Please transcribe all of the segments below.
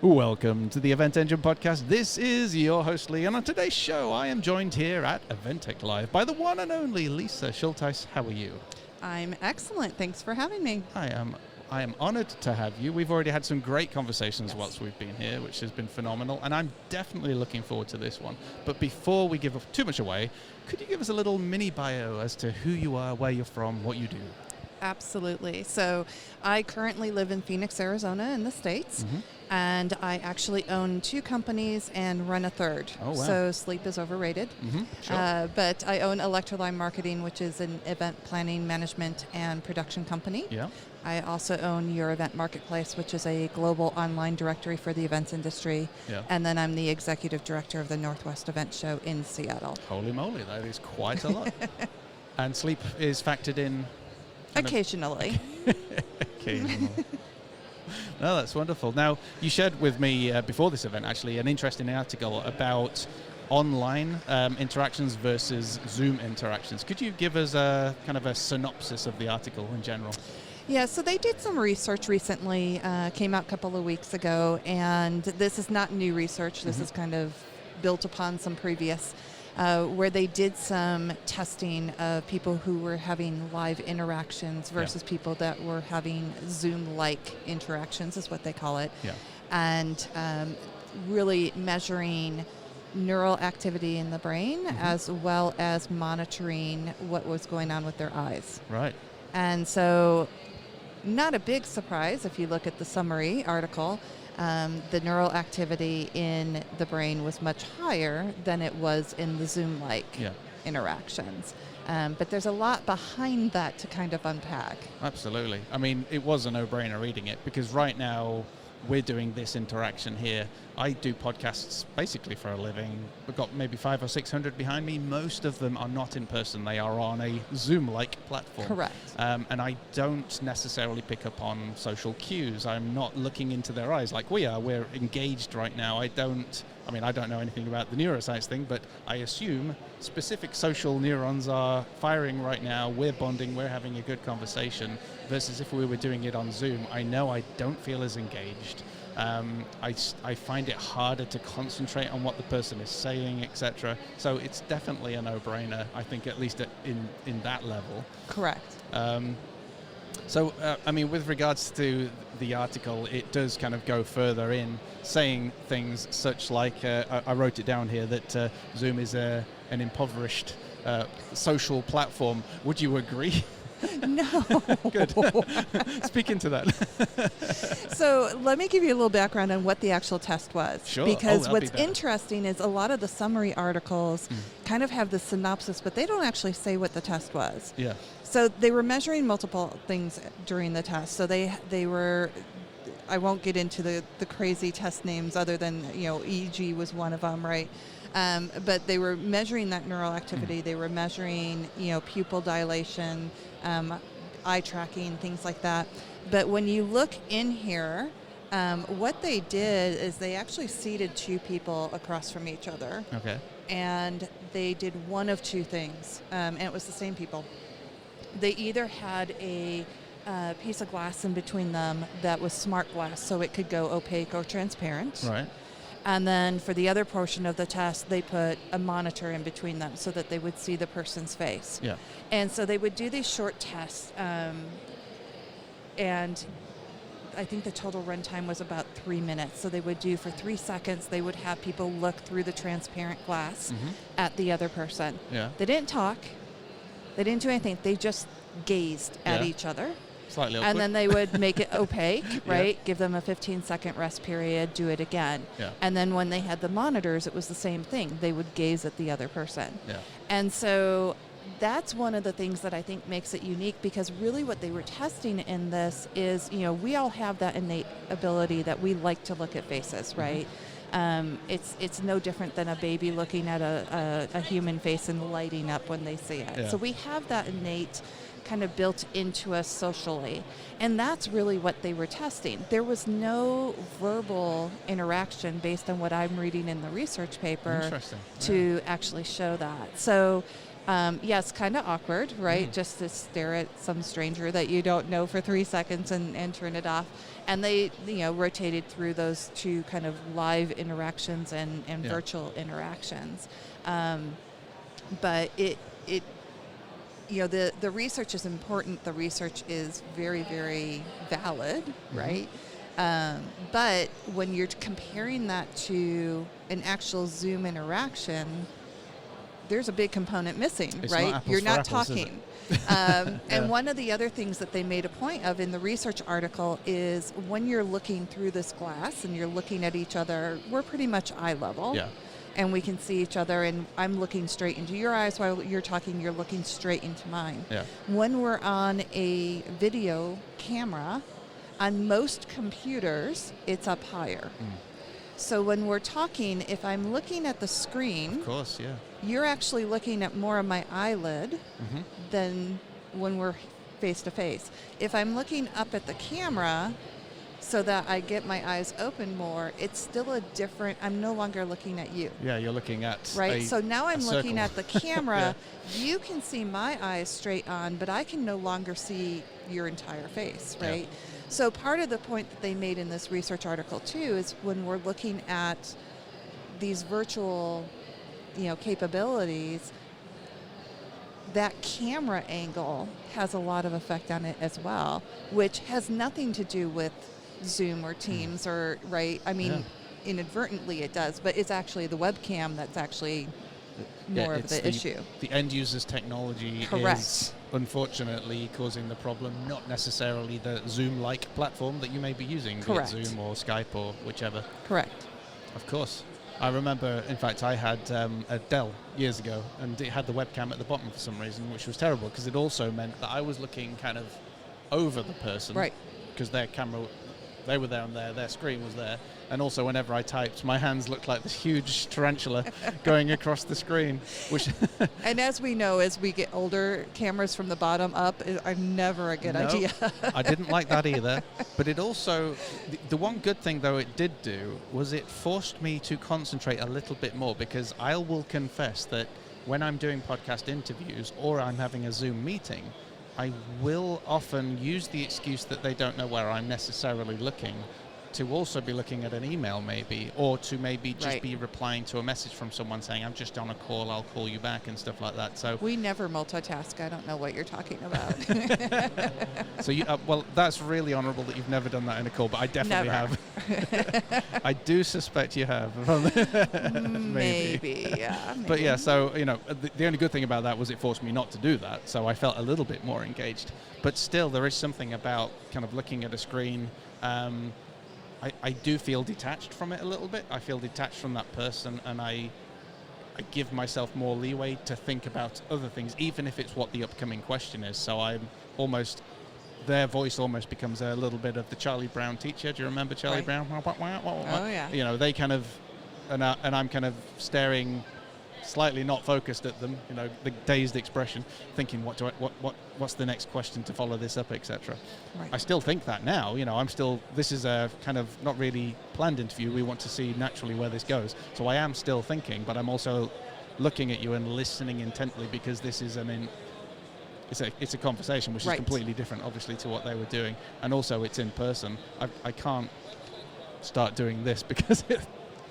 Welcome to the Event Engine Podcast. This is your host, Lee, and on today's show, I am joined here at Eventec Live by the one and only Lisa Schulteis. How are you? I'm excellent. Thanks for having me. I am honored to have you. We've already had some great conversations whilst we've been here, which has been phenomenal, and I'm definitely looking forward to this one. But before we give too much away, could you give us a little mini bio as to who you are, where you're from, what you do? Absolutely. So I currently live in Phoenix, Arizona in the States, and I actually own 2 companies and run a third. Oh, wow. So sleep is overrated. Sure. But I own Electroline Marketing, which is an event planning, management, and production company. Yeah. I also own Your Event Marketplace, which is a global online directory for the events industry. Yeah. And then I'm the executive director of the Northwest Event Show in Seattle. Holy moly, that is quite a lot. And sleep is factored in? Occasionally. Occasionally. No, that's wonderful. Now, you shared with me before this event, actually, an interesting article about online interactions versus Zoom interactions. Could you give us a kind of a synopsis of the article in general? Yeah, so they did some research recently, came out a couple of weeks ago, and this is not new research. This is kind of built upon some previous, where they did some testing of people who were having live interactions versus people that were having Zoom-like interactions, is what they call it. Yeah. And really measuring neural activity in the brain as well as monitoring what was going on with their eyes. Right. And so, not a big surprise if you look at the summary article. The neural activity in the brain was much higher than it was in the Zoom-like interactions. But there's a lot behind that to kind of unpack. Absolutely. I mean, it was a no-brainer reading it, because right now we're doing this interaction here. I do podcasts basically for a living. We've got maybe 500 or 600 behind me. Most of them are not in person. They are on a Zoom-like platform. Correct. And I don't necessarily pick up on social cues. I'm not looking into their eyes like we are. We're engaged right now. I don't know anything about the neuroscience thing, but I assume specific social neurons are firing right now. We're bonding. We're having a good conversation. Versus if we were doing it on Zoom, I know I don't feel as engaged. I find it harder to concentrate on what the person is saying, etc. So it's definitely a no-brainer, I think, at least in that level. Correct. So, with regards to the article, it does kind of go further in, saying things such like, I wrote it down here, that Zoom is an impoverished social platform. Would you agree? No. Good. Speak into that. So let me give you a little background on what the actual test was. Sure. Because what's interesting is a lot of the summary articles kind of have the synopsis, but they don't actually say what the test was. Yeah. So they were measuring multiple things during the test. So they were, I won't get into the crazy test names other than, EEG was one of them, right? But they were measuring that neural activity. They were measuring, pupil dilation, eye tracking, things like that. But when you look in here, what they did is they actually seated 2 people across from each other. Okay. And they did one of 2 things, and it was the same people. They either had a piece of glass in between them that was smart glass, so it could go opaque or transparent. Right. And then for the other portion of the test, they put a monitor in between them so that they would see the person's face. Yeah. And so they would do these short tests, and I think the total runtime was about 3 minutes. So they would do for 3 seconds, they would have people look through the transparent glass at the other person. Yeah. They didn't talk. They didn't do anything. They just gazed at each other. Slightly awkward. And then they would make it opaque, right? Give them a 15-second rest period, do it again. Yeah. And then when they had the monitors, it was the same thing. They would gaze at the other person. Yeah. And so that's one of the things that I think makes it unique, because really what they were testing in this is, we all have that innate ability that we like to look at faces, right? It's no different than a baby looking at a human face and lighting up when they see it. Yeah. So we have that innate kind of built into us socially. And that's really what they were testing. There was no verbal interaction based on what I'm reading in the research paper to actually show that. So Yes, kind of awkward, right? Just to stare at some stranger that you don't know for 3 seconds and turn it off. And they, rotated through those two kind of live interactions and virtual interactions. But it the research is important. The research is very, very valid, right? But when you're comparing that to an actual Zoom interaction, there's a big component missing, it's right? You're not apples, talking. And one of the other things that they made a point of in the research article is when you're looking through this glass and you're looking at each other, we're pretty much eye level. Yeah. And we can see each other, and I'm looking straight into your eyes while you're talking, you're looking straight into mine. Yeah. When we're on a video camera, on most computers, it's up higher. So when we're talking, if I'm looking at the screen, Of course, yeah. you're actually looking at more of my eyelid than when we're face to face. If I'm looking up at the camera so that I get my eyes open more, it's still a different, I'm no longer looking at you. Yeah, you're looking at Right, so now I'm looking circle. at the camera. You can see my eyes straight on, but I can no longer see your entire face, right? Yeah. So part of the point that they made in this research article too is when we're looking at these virtual, capabilities, that camera angle has a lot of effect on it as well, which has nothing to do with Zoom or Teams or, right? I mean, inadvertently it does, but it's actually the webcam that's actually more of the issue. The end user's technology is unfortunately causing the problem, not necessarily the Zoom-like platform that you may be using, be it Zoom or Skype or whichever. Correct. Of course. I remember, in fact, I had a Dell years ago, and it had the webcam at the bottom for some reason, which was terrible because it also meant that I was looking kind of over the person. Right. Because their camera, they were there and their screen was there. And also whenever I typed, my hands looked like this huge tarantula going across the screen. Which and as we know, as we get older, cameras from the bottom up are never a good idea. I didn't like that either. But it also, the one good thing though it did do was it forced me to concentrate a little bit more, because I will confess that when I'm doing podcast interviews or I'm having a Zoom meeting, I will often use the excuse that they don't know where I'm necessarily looking to also be looking at an email maybe, or to maybe just be replying to a message from someone saying, I'm just on a call, I'll call you back and stuff like that. So we never multitask. I don't know what you're talking about. So you, well, that's really honourable that you've never done that in a call, but I definitely have. I do suspect you have. Maybe, yeah. Maybe. But yeah, so, the only good thing about that was it forced me not to do that, so I felt a little bit more engaged. But still, there is something about kind of looking at a screen. I do feel detached from it a little bit. I feel detached from that person, and I give myself more leeway to think about other things, even if it's what the upcoming question is. So I'm almost, their voice almost becomes a little bit of the Charlie Brown teacher. Do you remember Charlie Brown? Oh, yeah. They kind of, and I'm kind of staring, slightly not focused at them, the dazed expression, thinking what's the next question to follow this up, etc. Right. I still think that now, this is a kind of not really planned interview. We want to see naturally where this goes. So I am still thinking, but I'm also looking at you and listening intently, because this is it's a conversation which is completely different, obviously, to what they were doing, and also it's in person. I can't start doing this because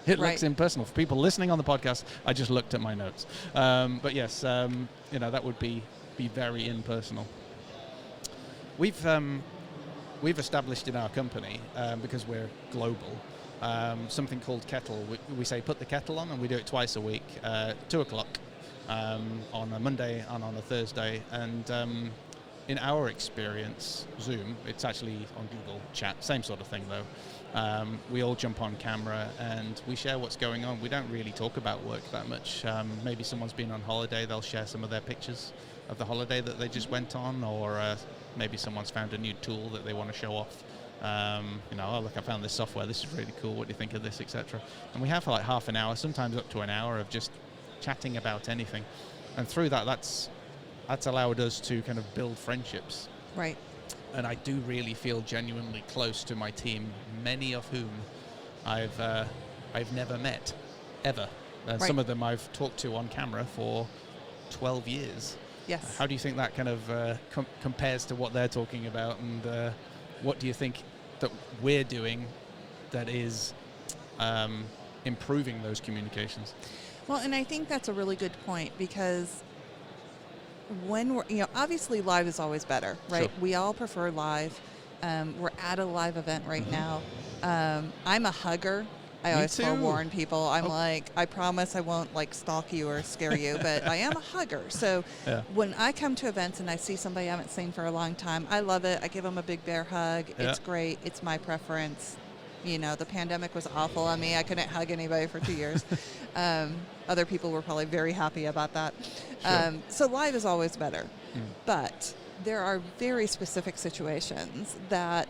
it looks impersonal. For people listening on the podcast, I just looked at my notes. But yes, that would be very impersonal. We've established in our company, because we're global, something called Kettle. We say put the kettle on, and we do it twice a week, 2:00 on a Monday and on a Thursday. And in our experience, Zoom, it's actually on Google Chat, same sort of thing though. We all jump on camera and we share what's going on. We don't really talk about work that much. Maybe someone's been on holiday, they'll share some of their pictures of the holiday that they just went on, or maybe someone's found a new tool that they want to show off. Oh, look, I found this software, this is really cool, what do you think of this, etc. And we have like half an hour, sometimes up to an hour, of just chatting about anything. And through that's allowed us to kind of build friendships. Right. And I do really feel genuinely close to my team, many of whom I've never met, ever. Some of them I've talked to on camera for 12 years. Yes. How do you think that kind of compares to what they're talking about, and what do you think that we're doing that is improving those communications? Well, and I think that's a really good point, because when we're, obviously live is always better, right? Sure. We all prefer live. We're at a live event right now. I'm a hugger. I always forewarn people. I'm like, I promise I won't like stalk you or scare you, but I am a hugger. So when I come to events and I see somebody I haven't seen for a long time, I love it. I give them a big bear hug. It's great. It's my preference. The pandemic was awful on me. I couldn't hug anybody for 2 years. Other people were probably very happy about that. Sure. So live is always better. But there are very specific situations that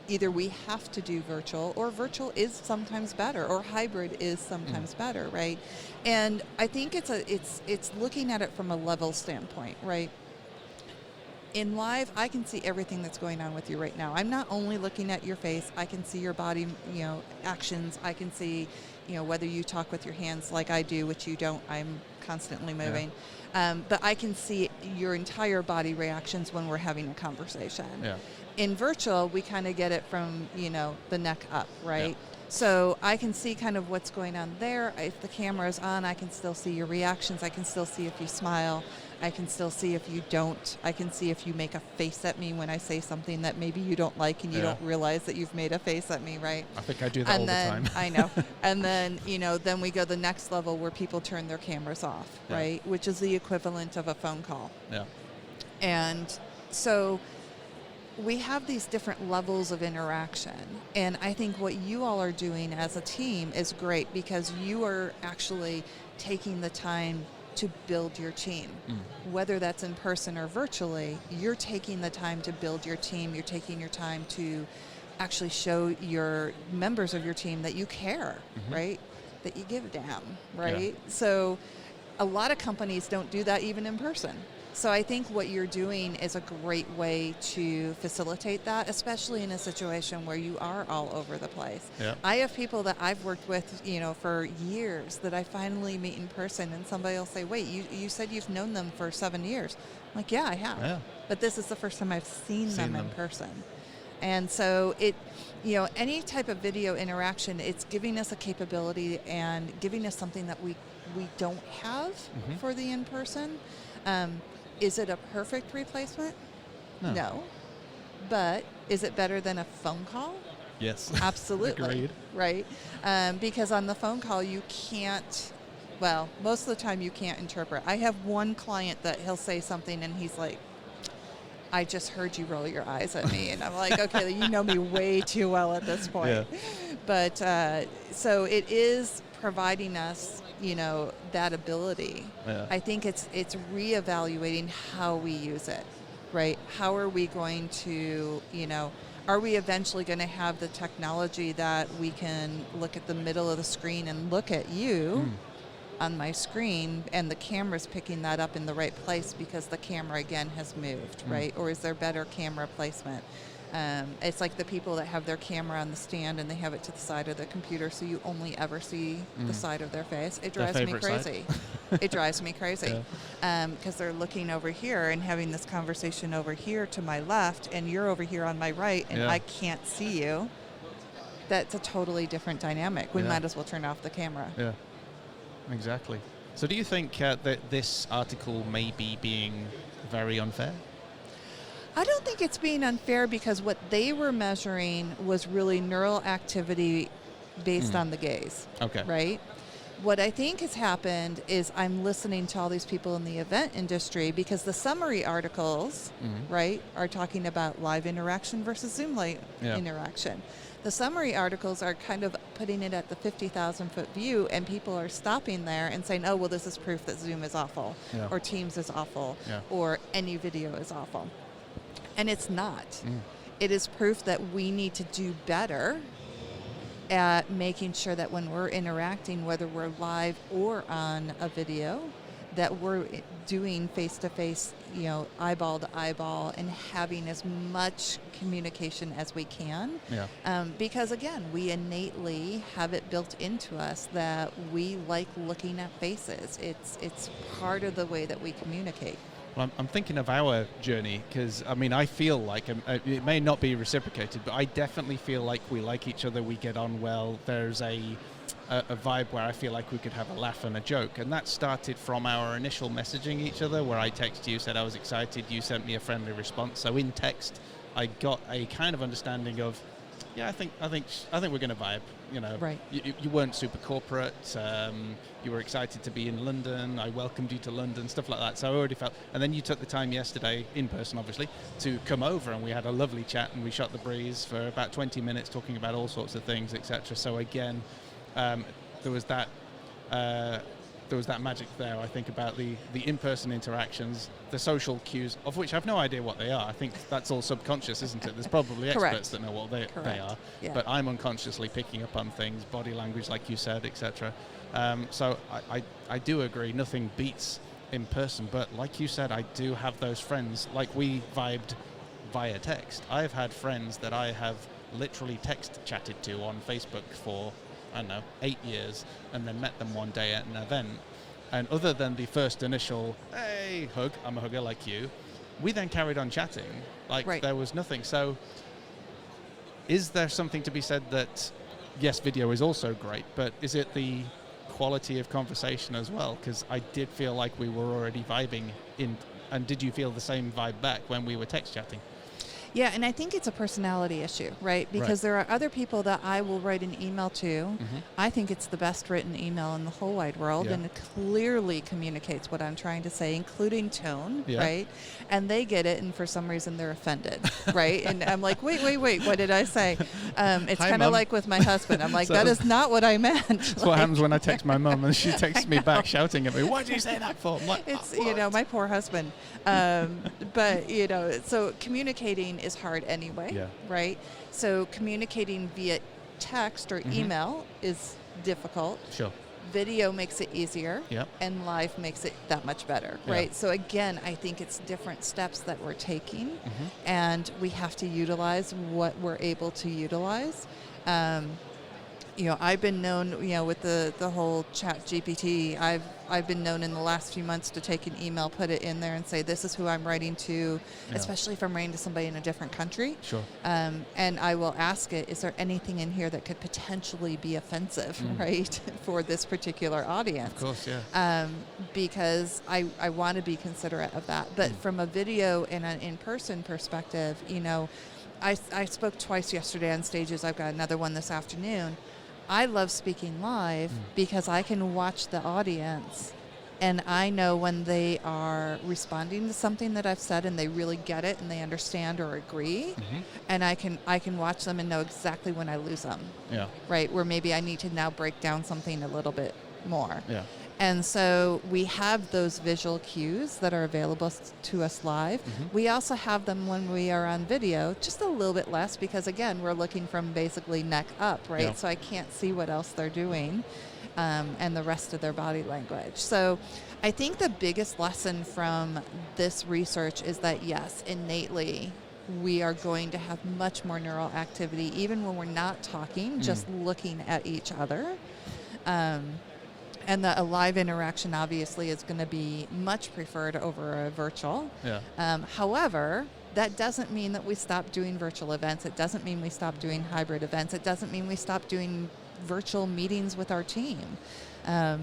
either we have to do virtual, or virtual is sometimes better, or hybrid is sometimes better, right? And I think it's looking at it from a level standpoint, right? In live, I can see everything that's going on with you right now. I'm not only looking at your face, I can see your body, actions. I can see, whether you talk with your hands like I do, which you don't. I'm constantly moving. But I can see your entire body reactions when we're having a conversation. In virtual, we kind of get it from, the neck up, right? So I can see kind of what's going on there. If the camera's on, I can still see your reactions. I can still see if you smile. I can still see if you don't. I can see if you make a face at me when I say something that maybe you don't like, and you don't realize that you've made a face at me, right? I think I do that all the time. I know. And then, then we go the next level where people turn their cameras off, right? Which is the equivalent of a phone call. And so we have these different levels of interaction. And I think what you all are doing as a team is great, because you are actually taking the time to build your team. Whether that's in person or virtually, you're taking the time to build your team. You're taking your time to actually show your members of your team that you care, right? That you give a damn, right? So a lot of companies don't do that even in person. So I think what you're doing is a great way to facilitate that, especially in a situation where you are all over the place. I have people that I've worked with, for years, that I finally meet in person, and somebody will say, wait, you said you've known them for 7 years. I'm like, yeah, I have. But this is the first time I've seen them in person. And so any type of video interaction, it's giving us a capability and giving us something that we don't have for the in-person. Is it a perfect replacement? No. But is it better than a phone call? Yes. Absolutely. Agreed. Right? Because on the phone call, you can't, most of the time you can't interpret. I have one client that he'll say something and he's like, I just heard you roll your eyes at me. And I'm like, okay, you know me way too well at this point. But so it is providing us, that ability. I think it's reevaluating how we use it, right? How are we going to, are we eventually going to have the technology that we can look at the middle of the screen and look at you on my screen, and the camera's picking that up in the right place because the camera again has moved, right? Or is there better camera placement? It's like the people that have their camera on the stand and they have it to the side of the computer, so you only ever see the side of their face. It drives me crazy. It drives me crazy because they're looking over here and having this conversation over here to my left, and you're over here on my right, and I can't see you. That's a totally different dynamic. We might as well turn off the camera. Exactly. So do you think that this article may be being very unfair? I don't think it's being unfair, because what they were measuring was really neural activity based on the gaze. Right? What I think has happened is I'm listening to all these people in the event industry, because the summary articles, right, are talking about live interaction versus Zoom interaction. The summary articles are kind of putting it at the 50,000-foot view, and people are stopping there and saying, oh, well, this is proof that Zoom is awful, or Teams is awful, or any video is awful. And it's not. It is proof that we need to do better at making sure that when we're interacting, whether we're live or on a video, that we're doing face-to-face, eyeball to eyeball, and having as much communication as we can. Yeah. Because again, we innately have it built into us that we like looking at faces. It's part of the way that we communicate. Well, I'm thinking of our journey because, I feel like, it may not be reciprocated, but I definitely feel like we like each other, we get on well. There's a vibe where I feel like we could have a laugh and a joke. And that started from our initial messaging each other, where I texted you, said I was excited, you sent me a friendly response. So in text, I got a kind of understanding of, yeah, I think we're going to vibe. Right. You weren't super corporate. You were excited to be in London. I welcomed you to London, stuff like that. So I already felt. And then you took the time yesterday, in person, obviously, to come over, and we had a lovely chat, and we shot the breeze for about 20 minutes, talking about all sorts of things, etc. So again, there was that magic there. I think about the in-person interactions, the social cues, of which I have no idea what they are. I think that's all subconscious, isn't it? There's probably experts that know what they are, but I'm unconsciously picking up on things, body language, like you said, etc. So I do agree, nothing beats in person, but like you said, I do have those friends, like we vibed via text. I've had friends that I have literally text chatted to on Facebook for, I don't know, 8 years, and then met them one day at an event. And other than the first initial, hey, hug, I'm a hugger like you, we then carried on chatting like there was nothing. So is there something to be said that, yes, video is also great, but is it the quality of conversation as well? Because I did feel like we were already vibing in, and did you feel the same vibe back when we were text chatting? Yeah, and I think it's a personality issue, right? Because there are other people that I will write an email to. Mm-hmm. I think it's the best written email in the whole wide world, and it clearly communicates what I'm trying to say, including tone, right? And they get it, and for some reason they're offended, right? And I'm like, wait, what did I say? It's kind of like with my husband. I'm like, that is not what I meant. That's what happens when I text my mum, and she texts me back shouting at me, what did you say that for? I'm like, it's, my poor husband. But, so communicating is hard anyway, right? So communicating via text or email is difficult. Sure. Video makes it easier, and live makes it that much better, right? So again, I think it's different steps that we're taking, and we have to utilize what we're able to utilize. I've been known, with the whole chat GPT, I've been known in the last few months to take an email, put it in there and say, this is who I'm writing to, especially if I'm writing to somebody in a different country. Sure. And I will ask it, is there anything in here that could potentially be offensive, right, for this particular audience? Of course, yeah. Because I want to be considerate of that. But from a video and an in-person perspective, I spoke twice yesterday on stages. I've got another one this afternoon. I love speaking live because I can watch the audience, and I know when they are responding to something that I've said and they really get it and they understand or agree, and I can watch them and know exactly when I lose them. Yeah. Right, where maybe I need to now break down something a little bit more. Yeah. And so we have those visual cues that are available to us live. We also have them when we are on video, just a little bit less because, again, we're looking from basically neck up, right? Yeah. So I can't see what else they're doing and the rest of their body language. So I think the biggest lesson from this research is that, yes, innately, we are going to have much more neural activity, even when we're not talking, just looking at each other. And a live interaction, obviously, is going to be much preferred over a virtual. Yeah. However, that doesn't mean that we stop doing virtual events. It doesn't mean we stop doing hybrid events. It doesn't mean we stop doing virtual meetings with our team. There's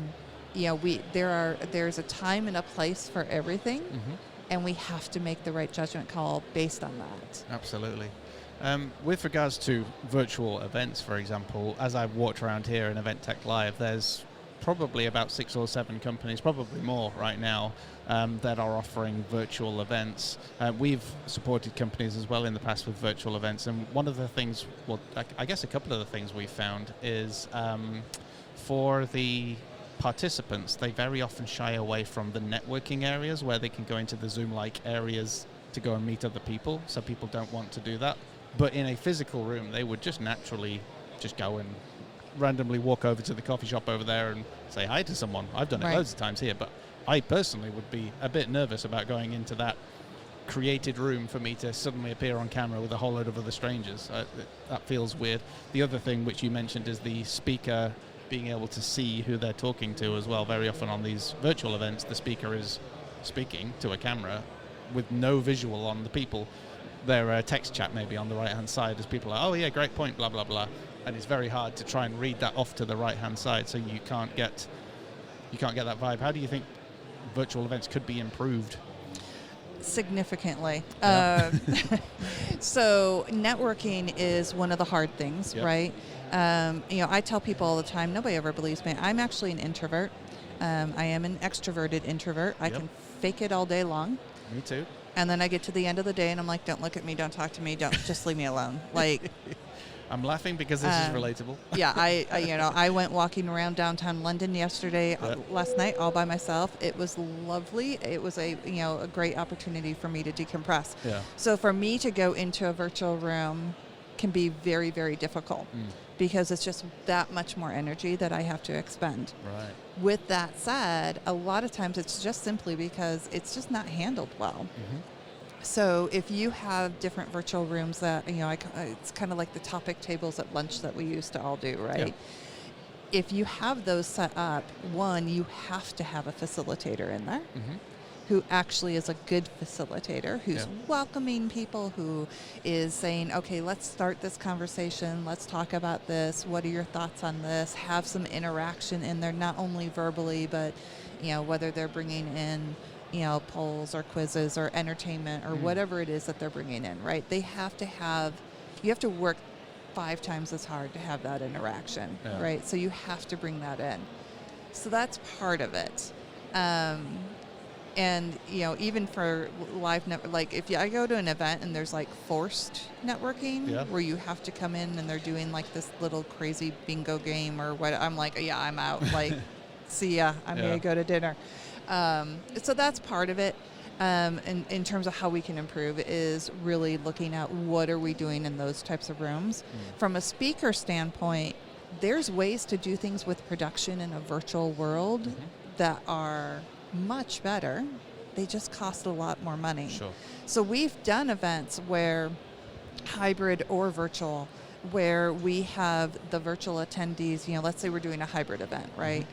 a time and a place for everything, and we have to make the right judgment call based on that. Absolutely. With regards to virtual events, for example, as I've walked around here in Event Tech Live, there's probably about 6 or 7 companies, probably more right now, that are offering virtual events. We've supported companies as well in the past with virtual events, and one of the things, well, I guess a couple of the things we've found is for the participants, they very often shy away from the networking areas where they can go into the Zoom-like areas to go and meet other people, so people don't want to do that. But in a physical room, they would just naturally just go and randomly walk over to the coffee shop over there and say hi to someone. I've done it loads of times here, but I personally would be a bit nervous about going into that created room for me to suddenly appear on camera with a whole load of other strangers. That feels weird. The other thing which you mentioned is the speaker being able to see who they're talking to as well. Very often on these virtual events, the speaker is speaking to a camera with no visual on the people. Their text chat maybe on the right-hand side as people are, oh yeah, great point, blah, blah, blah. And it's very hard to try and read that off to the right-hand side, so you can't get that vibe. How do you think virtual events could be improved? Significantly. Yeah. So networking is one of the hard things, Yep. right? I tell people all the time, nobody ever believes me. I'm actually an introvert. I am an extroverted introvert. I Yep. can fake it all day long. Me too. And then I get to the end of the day and I'm like, don't look at me, don't talk to me, don't just leave me alone. Like, I'm laughing because this is relatable. yeah, I went walking around downtown London yesterday, last night, all by myself. It was lovely. It was a great opportunity for me to decompress. Yeah. So for me to go into a virtual room can be very, very difficult because it's just that much more energy that I have to expend. Right. With that said, a lot of times it's just simply because it's just not handled well. Mm-hmm. So if you have different virtual rooms that, it's kind of like the topic tables at lunch that we used to all do, right? Yeah. If you have those set up, one, you have to have a facilitator in there who actually is a good facilitator, who's welcoming people, who is saying, okay, let's start this conversation. Let's talk about this. What are your thoughts on this? Have some interaction in there, not only verbally, but, whether they're bringing in polls or quizzes or entertainment or whatever it is that they're bringing in, right? You have to work 5 times as hard to have that interaction, right? So you have to bring that in. So that's part of it. And, even for live, like if I go to an event and there's like forced networking where you have to come in and they're doing like this little crazy bingo game or what, I'm like, yeah, I'm out. Like, see ya, I'm going to go to dinner. So that's part of it. In terms of how we can improve is really looking at what are we doing in those types of rooms. From a speaker standpoint, there's ways to do things with production in a virtual world that are much better. They just cost a lot more money. Sure. So we've done events where hybrid or virtual, where we have the virtual attendees, let's say we're doing a hybrid event, right?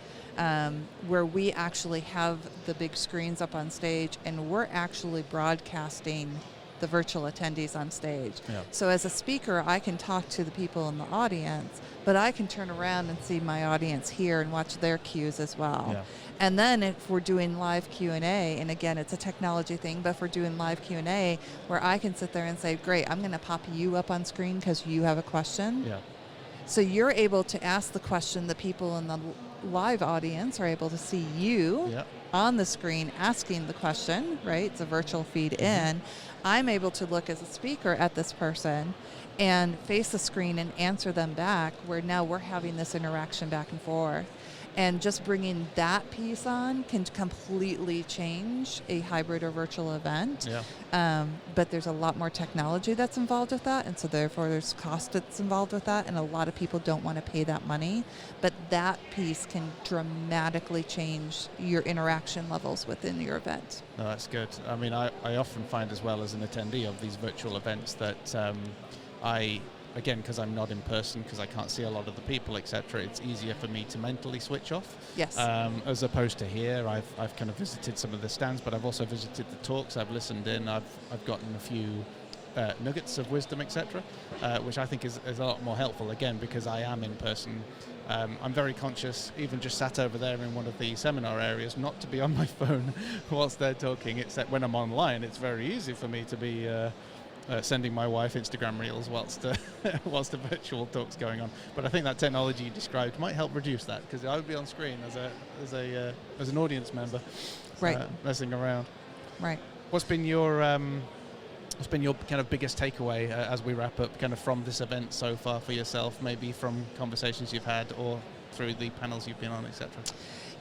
Where we actually have the big screens up on stage and we're actually broadcasting the virtual attendees on stage. Yeah. So as a speaker, I can talk to the people in the audience, but I can turn around and see my audience here and watch their cues as well. Yeah. And then if we're doing live Q&A, and again, it's a technology thing, but if we're doing live Q&A, where I can sit there and say, great, I'm going to pop you up on screen because you have a question. Yeah. So you're able to ask the question, the people in the live audience are able to see you on the screen asking the question, right? It's a virtual feed in. I'm able to look as a speaker at this person and face the screen and answer them back, where now we're having this interaction back and forth. And just bringing that piece on can completely change a hybrid or virtual event. Yeah. But there's a lot more technology that's involved with that, and so therefore there's cost that's involved with that, and a lot of people don't want to pay that money. But that piece can dramatically change your interaction levels within your event. No, that's good. I mean, I often find as well as an attendee of these virtual events that again, because I'm not in person, because I can't see a lot of the people, etc., it's easier for me to mentally switch off. Yes. As opposed to here, I've kind of visited some of the stands, but I've also visited the talks. I've listened in. I've gotten a few nuggets of wisdom, etc., which I think is a lot more helpful. Again, because I am in person. I'm very conscious, even just sat over there in one of the seminar areas, not to be on my phone whilst they're talking. Except when I'm online, it's very easy for me to be sending my wife Instagram reels whilst the virtual talk's going on. But I think that technology you described might help reduce that, because I would be on screen as an audience member, right, messing around. Right. What's been your kind of biggest takeaway as we wrap up, kind of from this event so far for yourself, maybe from conversations you've had or through the panels you've been on, etc.?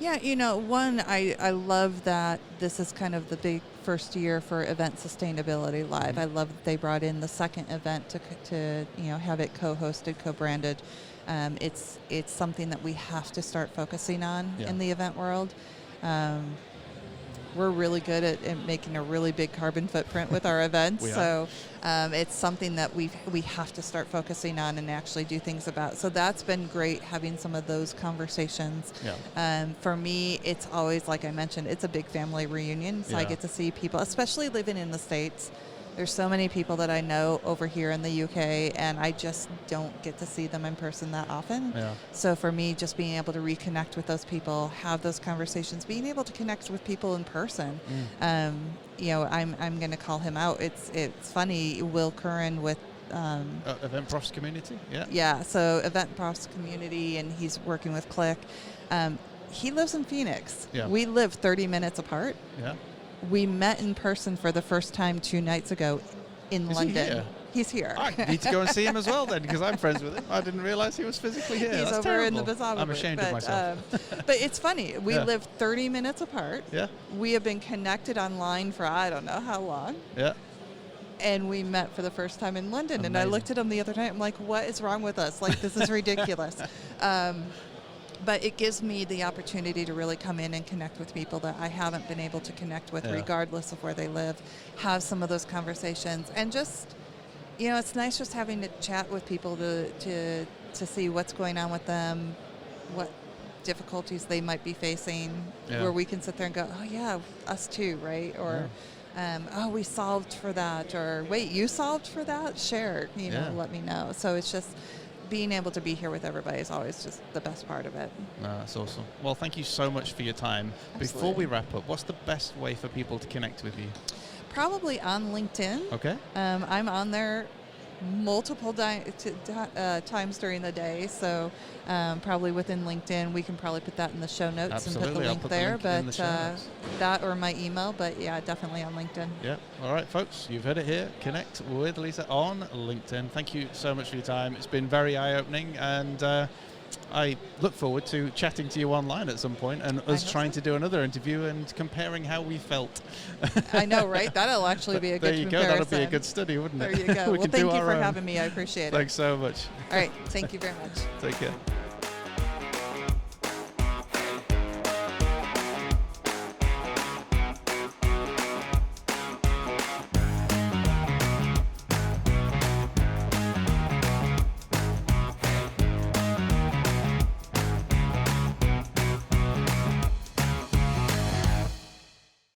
Yeah, one, I love that this is kind of the big first year for Event Sustainability Live. I love that they brought in the second event to have it co-hosted, co-branded. It's something that we have to start focusing on in the event world. we're really good at making a really big carbon footprint with our events. So it's something that we have to start focusing on and actually do things about. So that's been great, having some of those conversations. For me, it's always, like I mentioned, it's a big family reunion. So I get to see people, especially living in the States. There's so many people that I know over here in the UK, and I just don't get to see them in person that often. So for me, just being able to reconnect with those people, have those conversations, being able to connect with people in person. You know, I'm going to call him out. It's funny, Will Curran with Event Profs Community. So Event Profs Community, and he's working with Click. He lives in Phoenix. We live 30 minutes apart. We met in person for the first time 2 nights ago in London. He's here. I need to go and see him as well then, because I'm friends with him. I didn't realize he was physically here. He's That's over terrible. in the Bazaar. I'm ashamed of myself. But it's funny. We live 30 minutes apart. We have been connected online for I don't know how long. And we met for the first time in London. Amazing. And I looked at him the other night. I'm like, what is wrong with us? Like, this is ridiculous. But it gives me the opportunity to really come in and connect with people that I haven't been able to connect with, regardless of where they live, have some of those conversations. And just, you know, it's nice just having to chat with people to see what's going on with them, what difficulties they might be facing, where we can sit there and go, oh, yeah, us too, right? Or, oh, we solved for that. Or, wait, you solved for that? Share, you know, let me know. So it's just being able to be here with everybody is always just the best part of it. No, that's awesome. Well, thank you so much for your time. Absolutely. Before we wrap up, what's the best way for people to connect with you? Probably on LinkedIn. Okay. I'm on there multiple times during the day, so probably within LinkedIn. We can probably put that in the show notes. Absolutely. And put the link there. But that or my email, but yeah, definitely on LinkedIn. Yeah. All right, folks, you've heard it here. Connect with Lisa on LinkedIn. Thank you so much for your time. It's been very eye-opening, and I look forward to chatting to you online at some point and us trying to do another interview and comparing how we felt. I know, right? That'll actually be a good comparison. There you go. That'll be a good study, wouldn't it? There you go. Well, thank you for having me. I appreciate it. Thanks so much. All right. Thank you very much. Take care.